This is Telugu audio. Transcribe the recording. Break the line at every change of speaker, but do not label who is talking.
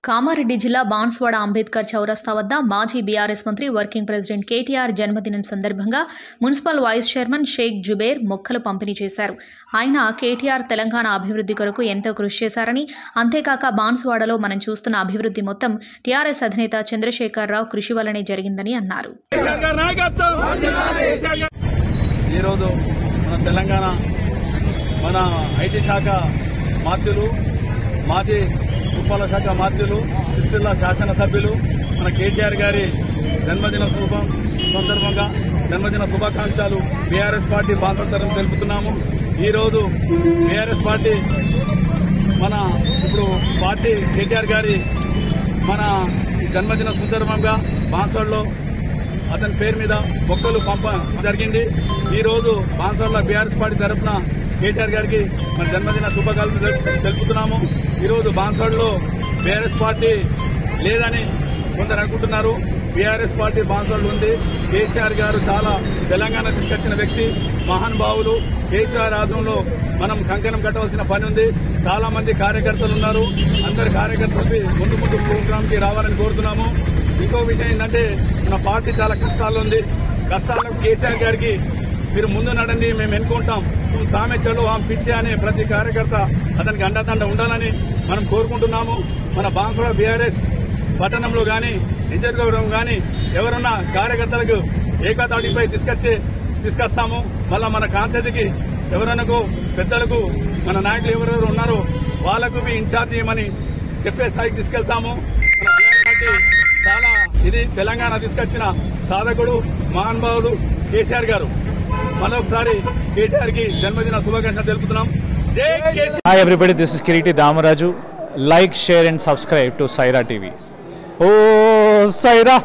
కామారెడ్డి జిల్లా బాన్స్వాడ అంబేద్కర్ చౌరస్తా వద్ద మాజీ బీఆర్ఎస్ మంత్రి వర్కింగ్ ప్రెసిడెంట్ కేటీఆర్ జన్మదినం సందర్భంగా municipal vice chairman Sheikh Zubair మొక్కలు పంపిణీ చేశారు. ఆయన కేటీఆర్ తెలంగాణ అభివృద్ధి కొరకు ఎంతో కృషి చేశారని, అంతేకాక బాన్స్వాడలో మనం చూస్తున్న అభివృద్ధి మొత్తం టీఆర్ఎస్ అధినేత చంద్రశేఖరరావు కృషి వల్లనే జరిగిందని అన్నారు.
ఈరోజు మన తెలంగాణ మన ఐటీ శాఖ మాత్యులు, మాజీ ఉప్పాల శాఖ మాత్యులు, సిరిసిల్ల శాసనసభ్యులు మన కేటీఆర్ గారి జన్మదిన సందర్భంగా జన్మదిన శుభాకాంక్షలు బీఆర్ఎస్ పార్టీ బాంధవ్యం తెలుపుతున్నాము. ఈరోజు బీఆర్ఎస్ పార్టీ మన ఇప్పుడు పార్టీ కేటీఆర్ గారి మన జన్మదిన సందర్భంగా బాన్స్వాడలో అతని పేరు మీద మొక్కలు పంపడం జరిగింది. ఈరోజు బాన్స్వాడలో బీఆర్ఎస్ పార్టీ తరఫున కేటీఆర్ గారికి మన జన్మదిన శుభాకాంక్షలు తెలుపుతున్నాము. ఈరోజు బాన్స్వాడలో బీఆర్ఎస్ పార్టీ లేదని కొందరు అనుకుంటున్నారు. బీఆర్ఎస్ పార్టీ బాన్స్వాడలో ఉంది. కేసీఆర్ గారు చాలా తెలంగాణ తీసుకొచ్చిన వ్యక్తి, మహానుభావులు. కేసీఆర్ ఆధ్వర్యంలో మనం కంకణం కట్టవలసిన పని ఉంది. చాలా మంది కార్యకర్తలు ఉన్నారు. అందరి కార్యకర్తలకి ముందు ప్రోగ్రామ్ కి రావాలని కోరుతున్నాము. ఇంకో విషయం ఏంటంటే మన పార్టీ చాలా కష్టాల్లో ఉంది. కష్టాలకు కేసీఆర్ గారికి మీరు ముందు నడండి, మేము ఎన్నుకుంటాం, సామె చలో ఆమె పిచ్చే అనే ప్రతి కార్యకర్త అతనికి అండదండ ఉండాలని మనం కోరుకుంటున్నాము. మన బాన్స్వాడ బీఆర్ఎస్ పట్టణంలో గాని నిజవర్గం గాని ఎవరున్నా కార్యకర్తలకు ఏకతాటిపై తీసుకొస్తాము. మళ్ళా మన కాన్సెన్స్కి ఎవరనకు పెద్దలకు మన నాయకులు ఎవరెవరు ఉన్నారో వాళ్లకు ఇన్ఛార్జ్ చేయమని చెప్పే స్థాయికి తీసుకెళ్తాము. మన బీఆర్ఎస్ పార్టీ చాలా ఇది తెలంగాణ తీసుకొచ్చిన సాధకుడు, మహానుభావుడు కేసీఆర్ గారు. మరొకసారి కేటీఆర్ కి జన్మదిన శుభాకాంక్షలు తెలుపుతున్నాం. జై KCR.
Hi everybody, this is Kiriti Damaraju. Like, share and subscribe to Saira TV. Oh, Saira!